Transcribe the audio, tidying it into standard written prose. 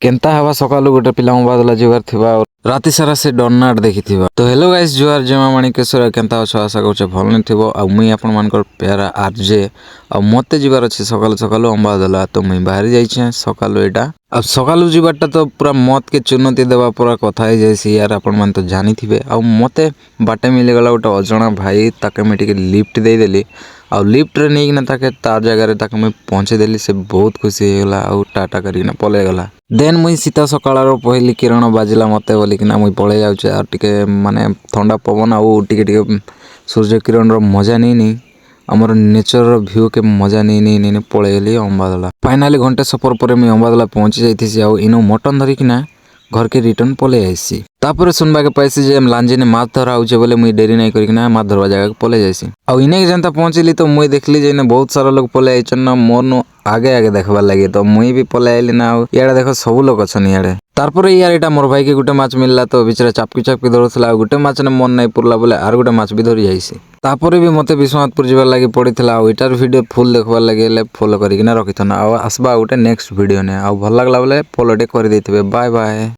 केनता हवा सकालू गोटे पिला बादला जीवार थिबा और राति सारा से डरनाट देखिथिबा। तो हेलो गाइस जुआर जमा माणिकेश्वर केनता अछ आशा करछे भल नै थिबो आ मुई आपन मानकर प्यारा आरजे आ मते जीवार अछि सकालू सकालू अंबादला। तो मुई बाहर जाइछे सकालू एटा अब सकालू जीवारटा तो पूरा मत के चुनौती देवा पूरा कथा है जैसे यार अपन मन तो जानी थिबे आ मते बाटे मिले गला गोटे अजणा भाई ताके मैं टिके लिफ्ट दे देली आ लिफ्ट रे नै कि ताके तार जगह रे ताके मैं पहुंचे देली। से बहुत खुशी हो गला आ टाटा करी ना पले गला। देन मुई सीता सकाळर पहली किरण बाजिला मते बोली कि ना मुई पळे जाउछे आ टिके माने ठंडा पवन आ टिके टिके सूर्य किरण रो मजा नहीं हमर नेचर रो व्यू के मजा नहीं पळे गेली अंबादला। फाइनली घंटे सफर पर मैं अंबादला पहुंची जाइथिसी आ इनो मटन धरी कि ना घर के रिटर्न पले आइसी। तापर सुनबा के पाइसी जे लांजी ने माछ धरा होचे बोले मुई देरी नहीं करी ना माछ धरवा जगह पले जाइसी। आ इने के जनता पहुंचली तो मुई देखली जे ने बहुत सारा लोग पले आइछन ना मोर नो आगे आगे देखबा लगे तो मुई भी पले आइली ना याडे देखो सब लोग अछन याडे। तारपर यार एटा मोर भाई के गुटे माछ मिलला तो बिचारा चापकी धरुथला गुटे माछ ने मन नहीं पुरला बोले आर गुटे माछ भी धरी जाइसी। तापर भी मते विश्वनाथपुर जीवा लागि पड़ीथला आ एटार वीडियो फुल देखबा लागि फॉलो करिकिना रखिथना आ आसबा गुटे नेक्स्ट वीडियो ने आ भल लागला बोले फॉलो टे कर देथिबे। Bye bye.